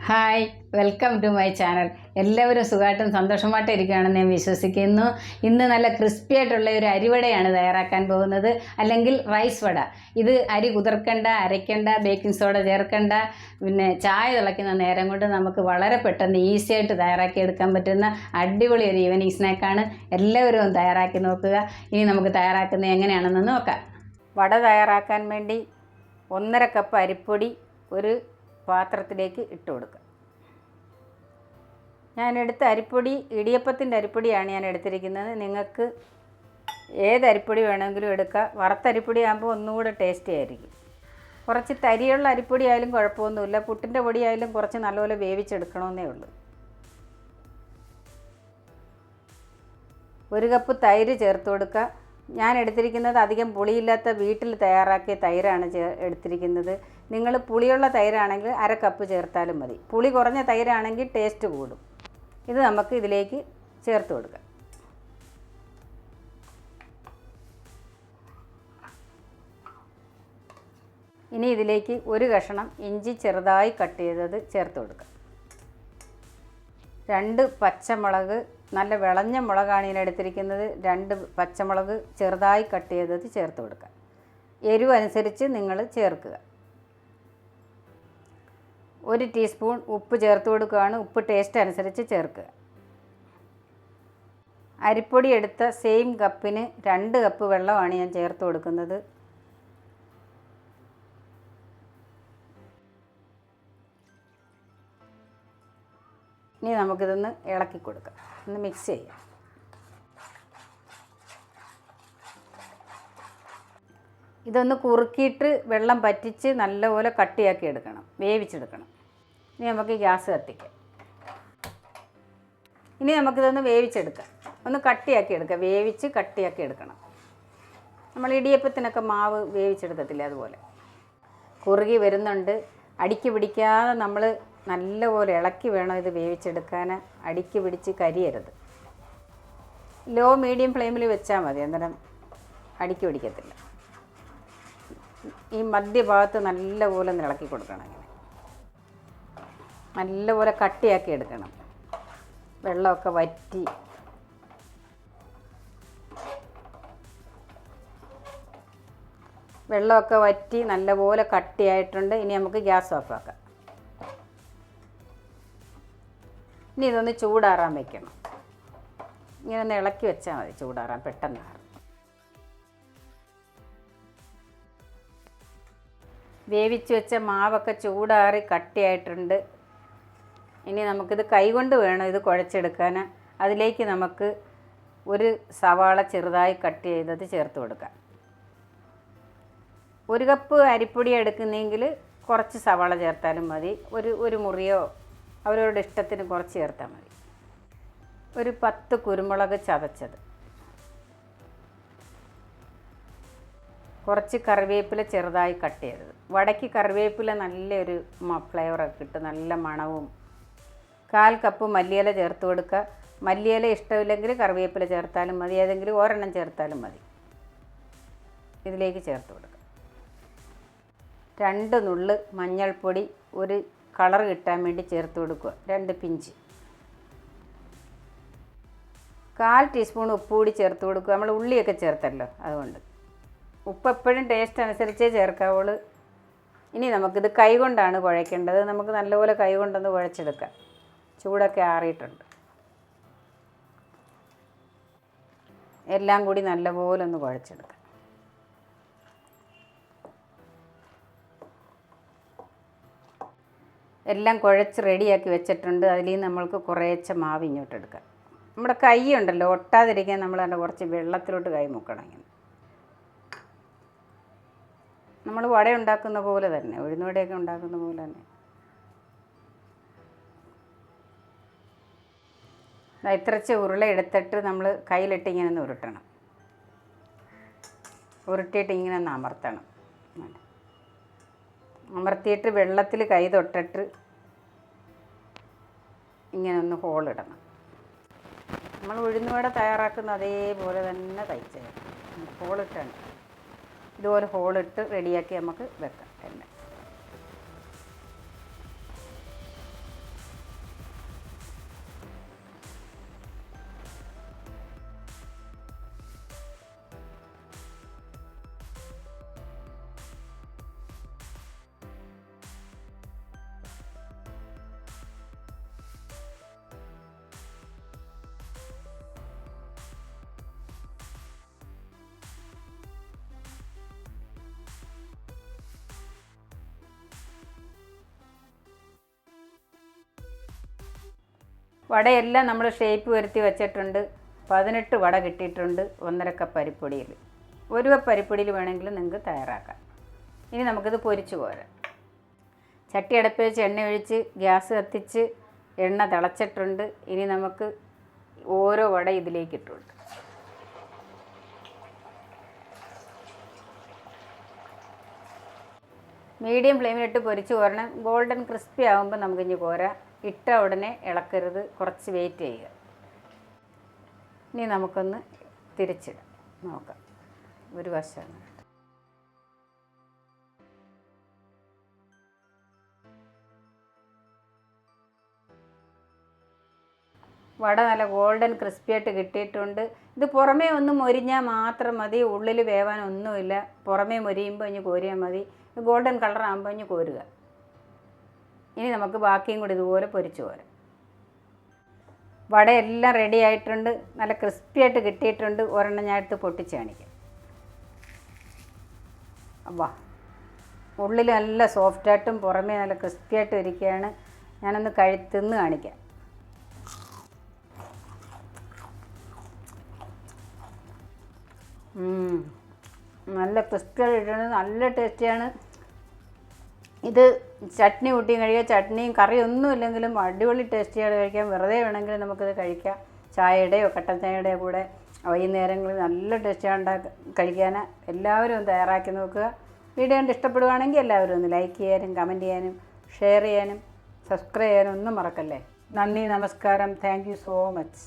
Hi, welcome to my channel. എല്ലാവരും സുഖമായിട്ടും സന്തോഷമായിട്ടും ഇരിക്കുകയാണെന്ന് ഞാൻ വിശ്വസിക്കുന്നു. ഇന്ന് നല്ല ക്രിസ്പി ആയിട്ടുള്ള ഒരു അരിവടയാണ് തയ്യാറാക്കാൻ പോകുന്നത്, അല്ലെങ്കിൽ റൈസ് വട. ഇത് അരി കുതിർക്കണ്ട, അരയ്ക്കണ്ട, ബേക്കിംഗ് സോഡ ചേർക്കണ്ട, പിന്നെ ചായ തിളയ്ക്കുന്ന നേരം കൊണ്ട് നമുക്ക് വളരെ പെട്ടെന്ന് ഈസി ആയിട്ട് തയ്യാറാക്കി എടുക്കാൻ പറ്റുന്ന അടിപൊളി ഒരു ഈവനിങ് സ്നാക്കാണ്. എല്ലാവരും തയ്യാറാക്കി നോക്കുക. ഇനി നമുക്ക് തയ്യാറാക്കുന്നത് എങ്ങനെയാണെന്ന് നോക്കാം. വട തയ്യാറാക്കാൻ വേണ്ടി 1.5 കപ്പ് അരിപ്പൊടി ഒരു പാത്രത്തിലേക്ക് ഇട്ട് കൊടുക്കുക. ഞാനെടുത്ത അരിപ്പൊടി ഇടിയപ്പത്തിൻ്റെ അരിപ്പൊടിയാണ് ഞാൻ എടുത്തിരിക്കുന്നത്. നിങ്ങൾക്ക് ഏത് അരിപ്പൊടി വേണമെങ്കിലും എടുക്കുക. വറുത്ത അരിപ്പൊടി ആകുമ്പോൾ ഒന്നുകൂടെ ടേസ്റ്റി ആയിരിക്കും. കുറച്ച് തരിയുള്ള അരിപ്പൊടി ആയാലും കുഴപ്പമൊന്നുമില്ല. പുട്ടിൻ്റെ പൊടിയായാലും കുറച്ച് നല്ലപോലെ വേവിച്ചെടുക്കണമെന്നേ ഉള്ളൂ. 1 കപ്പ് തൈര് ചേർത്ത് കൊടുക്കുക. ഞാൻ എടുത്തിരിക്കുന്നത് അധികം പുളിയില്ലാത്ത വീട്ടിൽ തയ്യാറാക്കിയ തൈരാണ് എടുത്തിരിക്കുന്നത്. നിങ്ങൾ പുളിയുള്ള തൈരാണെങ്കിൽ 1/2 കപ്പ് ചേർത്താലും മതി. പുളി കുറഞ്ഞ തൈരാണെങ്കിൽ ടേസ്റ്റ് കൂടും. ഇത് നമുക്ക് ഇതിലേക്ക് ചേർത്ത് കൊടുക്കാം. ഇനി ഇതിലേക്ക് 1 കഷ്ണം ഇഞ്ചി ചെറുതായി കട്ട് ചെയ്തത് ചേർത്ത് കൊടുക്കാം. 2 പച്ചമുളക്, നല്ല വിളഞ്ഞ മുളകാണ് ഞാൻ എടുത്തിരിക്കുന്നത്. 2 പച്ചമുളക് ചെറുതായി കട്ട് ചെയ്തത് ചേർത്ത് കൊടുക്കുക. എരിവ് അനുസരിച്ച് നിങ്ങൾ ചേർക്കുക. 1 ടീസ്പൂൺ ഉപ്പ് ചേർത്ത് കൊടുക്കുകയാണ്. ഉപ്പ് ടേസ്റ്റ് അനുസരിച്ച് ചേർക്കുക. അരിപ്പൊടി എടുത്ത സെയിം കപ്പിന് 2 കപ്പ് വെള്ളമാണ് ഞാൻ ചേർത്ത് കൊടുക്കുന്നത്. ഇനി നമുക്കിതൊന്ന് ഇളക്കി കൊടുക്കാം. ഒന്ന് മിക്സ് ചെയ്യാം. ഇതൊന്ന് കുറുക്കിയിട്ട് വെള്ളം പറ്റിച്ച് നല്ലപോലെ കട്ടിയാക്കി എടുക്കണം, വേവിച്ചെടുക്കണം. ഇനി നമുക്ക് ഗ്യാസ് കത്തിക്കാം. ഇനി നമുക്കിതൊന്ന് വേവിച്ചെടുക്കാം. ഒന്ന് കട്ടിയാക്കി എടുക്കാം. വേവിച്ച് കട്ടിയാക്കി എടുക്കണം. നമ്മൾ ഇടിയപ്പത്തിനൊക്കെ മാവ് വേവിച്ചെടുക്കത്തില്ല, അതുപോലെ. കുറുകി വരുന്നുണ്ട്. അടിക്ക് പിടിക്കാതെ നമ്മൾ നല്ലപോലെ ഇളക്കി വേണം ഇത് വേവിച്ചെടുക്കാൻ. അടിക്ക് പിടിച്ച് കരിയരുത്. ലോ മീഡിയം ഫ്ലെയിമിൽ വെച്ചാൽ മതി, അന്നേരം അടിക്ക് പിടിക്കത്തില്ല. ഈ മധ്യഭാഗത്ത് നല്ലപോലെ ഒന്ന് ഇളക്കി കൊടുക്കണം. ഇങ്ങനെ നല്ലപോലെ കട്ടിയാക്കി എടുക്കണം. വെള്ളമൊക്കെ വറ്റി നല്ലപോലെ കട്ടിയായിട്ടുണ്ട്. ഇനി നമുക്ക് ഗ്യാസ് ഓഫാക്കാം. ഇനി ഇതൊന്ന് ചൂടാറാൻ വയ്ക്കണം. ഇങ്ങനെ ഒന്ന് ഇളക്കി വെച്ചാൽ മതി, ചൂടാറാൻ പെട്ടെന്ന്. വേവിച്ച് വെച്ച മാവൊക്കെ ചൂടാറി കട്ടിയായിട്ടുണ്ട്. ഇനി നമുക്കിത് കൈകൊണ്ട് വേണം ഇത് കുഴച്ചെടുക്കാൻ. അതിലേക്ക് നമുക്ക് 1 സവാള ചെറുതായി കട്ട് ചെയ്തത് ചേർത്ത് കൊടുക്കാം. 1 കപ്പ് അരിപ്പൊടി എടുക്കുന്നെങ്കിൽ കുറച്ച് സവാള ചേർത്താലും മതി. ഒരു മുറിയോ അവരവരുടെ ഇഷ്ടത്തിന് കുറച്ച് ചേർത്താൽ മതി. 10 കുരുമുളക് ചതച്ചത്, കുറച്ച് കറിവേപ്പില ചെറുതായി കട്ട് ചെയ്തത്. വടയ്ക്ക് കറിവേപ്പില നല്ലൊരു ഫ്ലേവറൊക്കെ കിട്ടും, നല്ല മണവും. 1/4 കപ്പ് മല്ലിയില ചേർത്ത് കൊടുക്കുക. മല്ലിയില ഇഷ്ടമില്ലെങ്കിൽ കറിവേപ്പില ചേർത്താലും മതി, ഏതെങ്കിലും ഒരെണ്ണം ചേർത്താലും മതി. ഇതിലേക്ക് ചേർത്ത് കൊടുക്കുക. 2 നുള്ള് മഞ്ഞൾപ്പൊടി, ഒരു കളർ കിട്ടാൻ വേണ്ടി ചേർത്ത് കൊടുക്കുക. 2 പിഞ്ച്. 1/4 ടീസ്പൂൺ ഉപ്പ് കൂടി ചേർത്ത് കൊടുക്കുക. നമ്മൾ ഉള്ളിയൊക്കെ ചേർത്തല്ലോ, അതുകൊണ്ട്. ഉപ്പ് എപ്പോഴും ടേസ്റ്റ് അനുസരിച്ചേ ചേർക്കാവുള്ളൂ. ഇനി നമുക്കിത് കൈ കൊണ്ടാണ് കുഴയ്ക്കേണ്ടത്. നമുക്ക് നല്ലപോലെ കൈ കൊണ്ടൊന്ന് കുഴച്ചെടുക്കാം. ചൂടൊക്കെ ആറിയിട്ടുണ്ട്. എല്ലാം കൂടി നല്ലപോലെ ഒന്ന് കുഴച്ചെടുക്കാം. എല്ലാം കുഴച്ച് റെഡിയാക്കി വെച്ചിട്ടുണ്ട്. അതിൽ നിന്ന് നമ്മൾക്ക് കുറേശ്ശെ മാവ് ഇങ്ങോട്ടെടുക്കാം. നമ്മുടെ കൈ ഉണ്ടല്ലോ, ഒട്ടാതിരിക്കാൻ നമ്മൾ അതിൻ്റെ കുറച്ച് വെള്ളത്തിലോട്ട് കൈ മുക്കണം. ഇങ്ങനെ നമ്മൾ വട ഉണ്ടാക്കുന്ന പോലെ തന്നെ, ഉഴുന്നുവടയൊക്കെ ഉണ്ടാക്കുന്ന പോലെ തന്നെ. ഇത്രച്ച് ഉരുള എടുത്തിട്ട് നമ്മൾ കയ്യിലിട്ട് ഇങ്ങനെ ഒന്ന് ഉരുട്ടണം. ഉരുട്ടിയിട്ട് ഇങ്ങനെ ഒന്ന് അമർത്തണം. അമർത്തിയിട്ട് വെള്ളത്തിൽ കൈ തൊട്ടിട്ട് ഇങ്ങനെ ഒന്ന് ഹോളിടണം. നമ്മൾ ഉഴുന്നുവട തയ്യാറാക്കുന്ന അതേപോലെ തന്നെ തയ്ച്ചത് ഹോളിട്ടാണ്. ഇതുപോലെ ഹോളിട്ട് റെഡിയാക്കി നമുക്ക് വെക്കാം എല്ലാം. വടയെല്ലാം നമ്മൾ ഷേപ്പ് വരുത്തി വെച്ചിട്ടുണ്ട്. 18 വട കിട്ടിയിട്ടുണ്ട് 1.5 കപ്പ് അരിപ്പൊടിയിൽ. 1 കപ്പ് അരിപ്പൊടിയിൽ വേണമെങ്കിൽ നിങ്ങൾക്ക് തയ്യാറാക്കാം. ഇനി നമുക്കിത് പൊരിച്ചു പോരാം. ചട്ടി അടുപ്പ് വെച്ച് എണ്ണ ഒഴിച്ച് ഗ്യാസ് കത്തിച്ച് എണ്ണ തിളച്ചിട്ടുണ്ട്. ഇനി നമുക്ക് ഓരോ വട ഇതിലേക്ക് ഇട്ടുണ്ട്. മീഡിയം ഫ്ലെയിമിലിട്ട് പൊരിച്ച് പോരണം. ഗോൾഡൻ ക്രിസ്പി ആകുമ്പോൾ നമുക്കിഞ്ഞ് പോരാം. ഇട്ട ഉടനെ ഇളക്കരുത്, കുറച്ച് വെയിറ്റ് ചെയ്യുക. ഇനി നമുക്കൊന്ന് തിരിച്ചിടാം. നോക്കാം. ഒരു വശമാണ്. വട നല്ല ഗോൾഡൻ ക്രിസ്പിയായിട്ട് കിട്ടിയിട്ടുണ്ട്. ഇത് പുറമേ ഒന്ന് മൊരിഞ്ഞാൽ മാത്രം മതി, ഉള്ളിൽ വേവാനൊന്നുമില്ല. പുറമേ മൊരിയുമ്പോൾ ഇനി കോരിയാൽ മതി. ഗോൾഡൻ കളറാകുമ്പോൾ ഇനി കോരുക. ഇനി നമുക്ക് ബാക്കിയും കൂടി ഇതുപോലെ പൊരിച്ചു പോരാം. വടയെല്ലാം റെഡി ആയിട്ടുണ്ട്. നല്ല ക്രിസ്പിയായിട്ട് കിട്ടിയിട്ടുണ്ട്. ഒരെണ്ണം ഞാൻ എടുത്ത് പൊട്ടിച്ച് കാണിക്കാം. വാ, ഉള്ളിൽ നല്ല സോഫ്റ്റായിട്ടും പുറമേ നല്ല ക്രിസ്പിയായിട്ടും ഇരിക്കുകയാണ്. ഞാനൊന്ന് തിന്ന് കാണിക്കാം. നല്ല ക്രിസ്പിയായിട്ടുണ്ട്. നല്ല ടേസ്റ്റിയാണ്. ഇത് ചട്നി കൂട്ടിയും കഴിക്കാം. ചട്നിയും കറിയൊന്നും ഇല്ലെങ്കിലും അടിപൊളി ടേസ്റ്റിയാണ് കഴിക്കാം. വെറുതെ വേണമെങ്കിൽ നമുക്കിത് കഴിക്കാം. ചായയുടെയോ കട്ടൻ ചായയുടെയോ കൂടെ വൈകുന്നേരങ്ങളിൽ നല്ല ടേസ്റ്റിയാണ് കഴിക്കാൻ. എല്ലാവരും ഒന്ന് തയ്യാറാക്കി നോക്കുക. വീഡിയോ കണ്ട് ഇഷ്ടപ്പെടുകയാണെങ്കിൽ എല്ലാവരും ഒന്ന് ലൈക്ക് ചെയ്യാനും കമൻറ്റ് ചെയ്യാനും ഷെയർ ചെയ്യാനും സബ്സ്ക്രൈബ് ചെയ്യാനും ഒന്നും മറക്കല്ലേ. നന്ദി, നമസ്കാരം. Thank you so much.